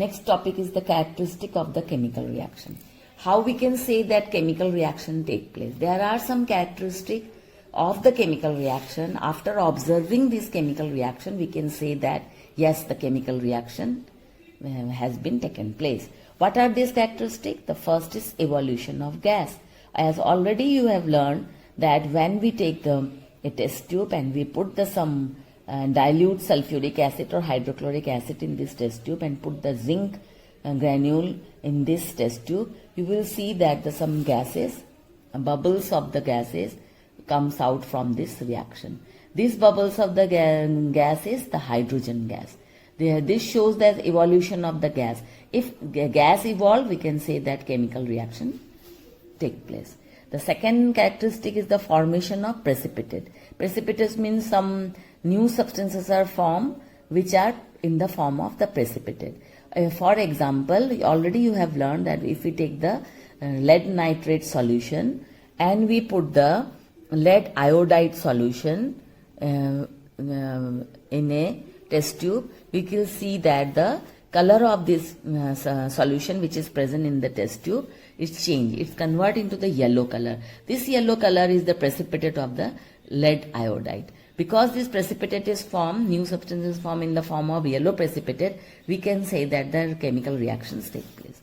Next topic is the characteristic of the chemical reaction. How we can say that chemical reaction take place. There are some characteristics of the chemical reaction. After observing this chemical reaction, we can say that yes, the chemical reaction has been taken place. What are these characteristics? The first is evolution of gas. As already you have learned that when we take a test tube and we put some dilute sulfuric acid or hydrochloric acid in this test tube and put the zinc granule in this test tube, you will see that some gases, bubbles of the gases comes out from this reaction. These bubbles of the gas is the hydrogen gas. This shows the evolution of the gas. If gas evolve, we can say that chemical reaction take place. The second characteristic is the formation of precipitate. Precipitate means some new substances are formed which are in the form of the precipitate. For example, already you have learned that if we take the lead nitrate solution and we put the lead iodide solution in a test tube, we will see that the color of this solution which is present in the test tube is changed. It's converted into the yellow color. This yellow color is the precipitate of the lead iodide. Because this precipitate is formed, new substances form in the form of yellow precipitate, we can say that the chemical reactions take place.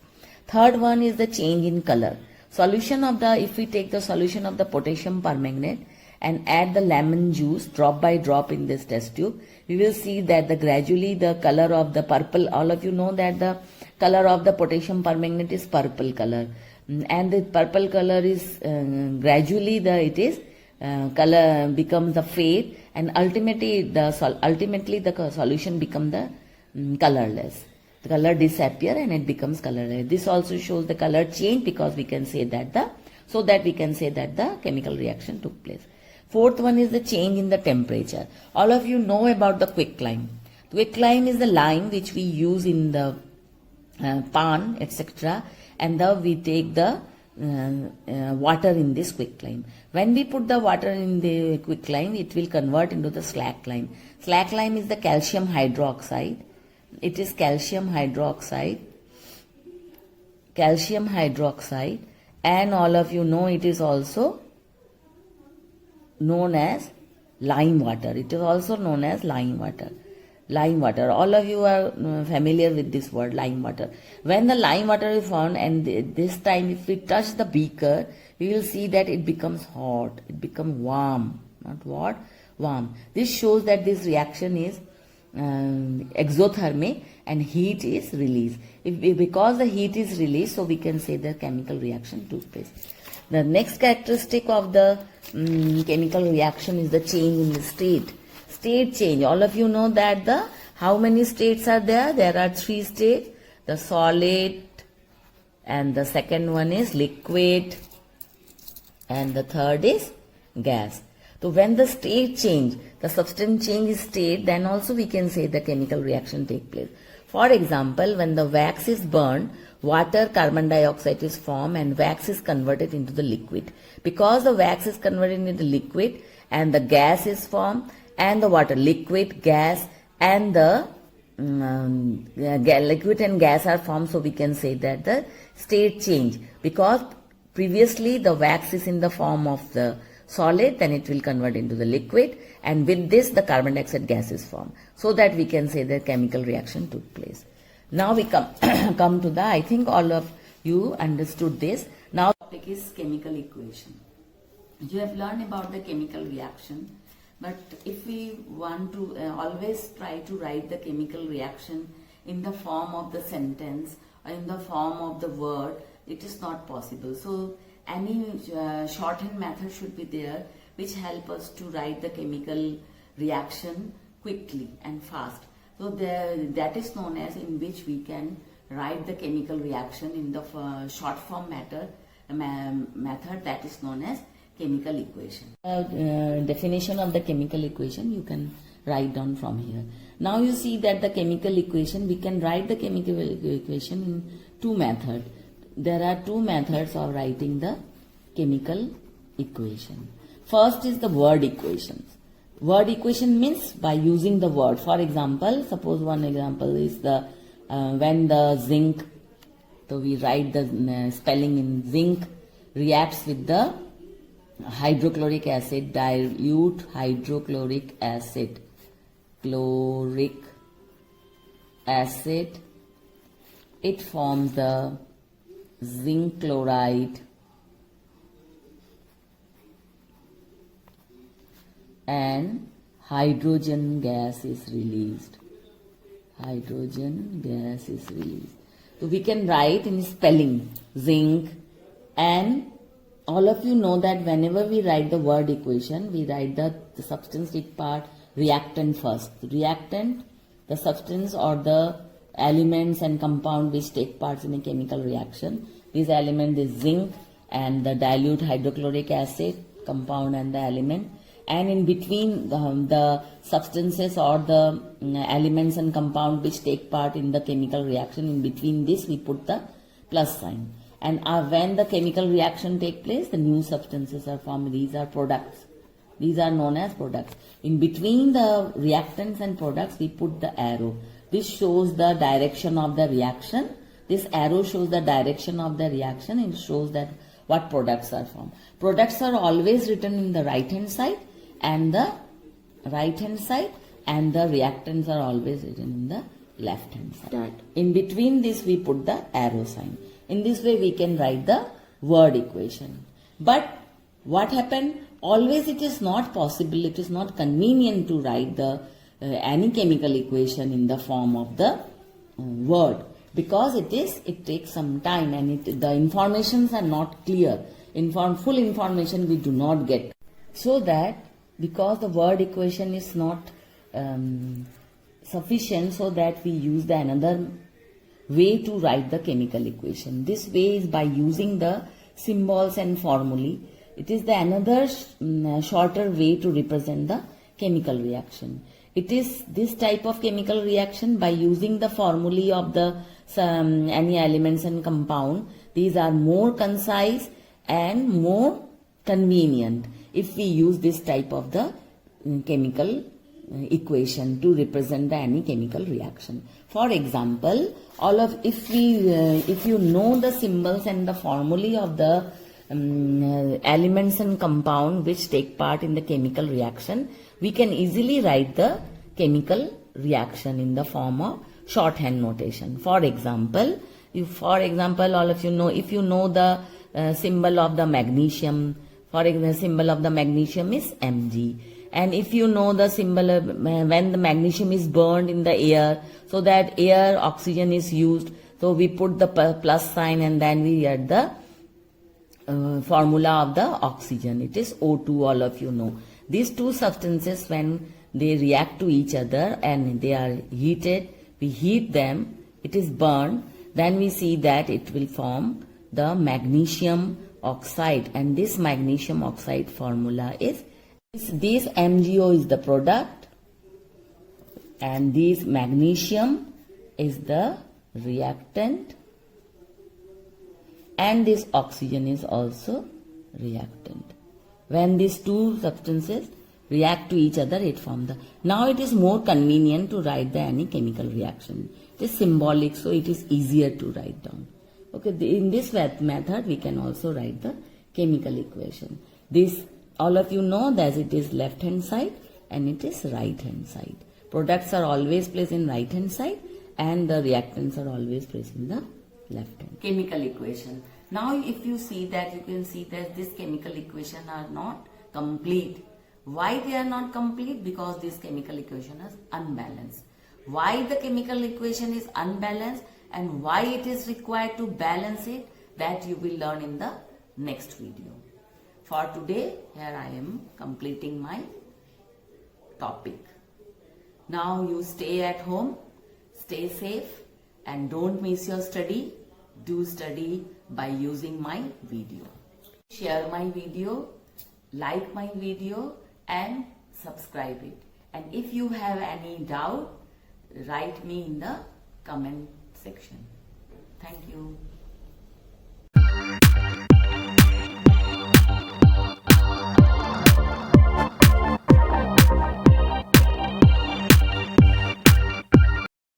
Third one is the change in color. Solution of if we take the solution of the potassium permanganate and add the lemon juice drop by drop in this test tube, we will see that gradually the color of the purple, all of you know that the color of the potassium permanganate is purple color, and the purple color is gradually color becomes the fade, and ultimately the solution become the colorless. The color disappear and it becomes colorless. This also shows the color change because we can say that the chemical reaction took place. Fourth one is the change in the temperature. All of you know about the quicklime. Quicklime is the lime which we use in the pan, etc. And we take the water in this quicklime. When we put the water in the quicklime, it will convert into the slack lime. Slack lime is the calcium hydroxide. It is calcium hydroxide, and all of you know it is also known as lime water. It is also known as lime water. Lime water. All of you are familiar with this word, lime water. When the lime water is found, and this time if we touch the beaker, we will see that it becomes hot. It becomes warm. Not what? Warm. This shows that this reaction is exothermic and heat is released. Because the heat is released, so we can say the chemical reaction took place. The next characteristic of the chemical reaction is the change in the state. State change. All of you know that how many states are there? There are 3 states. The solid, and the second one is liquid, and the third is gas. So when the state change, the substance change state, then also we can say the chemical reaction take place. For example, when the wax is burned, water, carbon dioxide is formed and wax is converted into the liquid. Because the wax is converted into liquid and the gas is formed, and the water, liquid, gas, and the liquid and gas are formed, so we can say that the state change. Because previously the wax is in the form of the solid, then it will convert into the liquid, and with this the carbon dioxide gas is formed, so that we can say the chemical reaction took place. Now we come to I think all of you understood this. Now the topic is chemical equation. You have learned about the chemical reaction, but if we want to always try to write the chemical reaction in the form of the sentence or in the form of the word, it is not possible. So any shorthand method should be there which help us to write the chemical reaction quickly and fast. So that is known as in which we can write the chemical reaction in the short form method that is known as chemical equation. Definition of the chemical equation you can write down from here. Now you see that the chemical equation, we can write the chemical equation in 2 methods. There are 2 methods of writing the chemical equation. First is the word equations. Word equation means by using the word. For example, suppose one example is the when the zinc, so we write the spelling in zinc, reacts with the hydrochloric acid, dilute hydrochloric acid, chloric acid, it forms the zinc chloride and hydrogen gas is released. Hydrogen gas is released. So we can write in spelling zinc, and all of you know that whenever we write the word equation, we write the substantive part reactant first. Reactant, the substance or the elements and compound which take part in a chemical reaction. This element is zinc and the dilute hydrochloric acid compound and the element. And in between the substances or the elements and compound which take part in the chemical reaction, in between this we put the plus sign. And when the chemical reaction take place, the new substances are formed. These are products. These are known as products. In between the reactants and products, we put the arrow. This shows the direction of the reaction. This arrow shows the direction of the reaction and shows that what products are formed. Products are always written in the right hand side, and the reactants are always written in the left hand side. That. In between this we put the arrow sign. In this way we can write the word equation. But what happened? Always it is not possible, it is not convenient to write the any chemical equation in the form of the word, because it takes some time and the informations are not clear. Full information we do not get. So that because the word equation is not sufficient, so that we use the another way to write the chemical equation. This way is by using the symbols and formulae. It is the another shorter way to represent the chemical reaction. It is this type of chemical reaction by using the formulae of the any elements and compound. These are more concise and more convenient if we use this type of the chemical equation to represent the any chemical reaction. For example, if you know the symbols and the formulae of the elements and compound which take part in the chemical reaction, we can easily write the chemical reaction in the form of shorthand notation. For example, all of you know, if you know the symbol of the magnesium, for example, symbol of the magnesium is Mg. And if you know the symbol of when the magnesium is burned in the air, so that air oxygen is used, so we put the plus sign and then we add the formula of the oxygen. It is O2, all of you know. These two substances, when they react to each other and they are heated, we heat them, it is burned, then we see that it will form the magnesium oxide, and this magnesium oxide formula is this MgO is the product and this magnesium is the reactant, and this oxygen is also reactant. When these two substances react to each other, it forms the. Now it is more convenient to write the any chemical reaction. It is symbolic, so it is easier to write down. Okay, in this method we can also write the chemical equation. This all of you know that it is left hand side and it is right hand side. Products are always placed in right hand side and the reactants are always placed in the left hand. Chemical equation. Now if you see that, you can see that this chemical equation are not complete. Why they are not complete? Because this chemical equation is unbalanced. Why the chemical equation is unbalanced and why it is required to balance it, that you will learn in the next video. For today, here I am completing my topic. Now you stay at home, stay safe and don't miss your study. Do study by using my video. Share my video, like my video and subscribe it. And if you have any doubt, write me in the comment section. Thank you.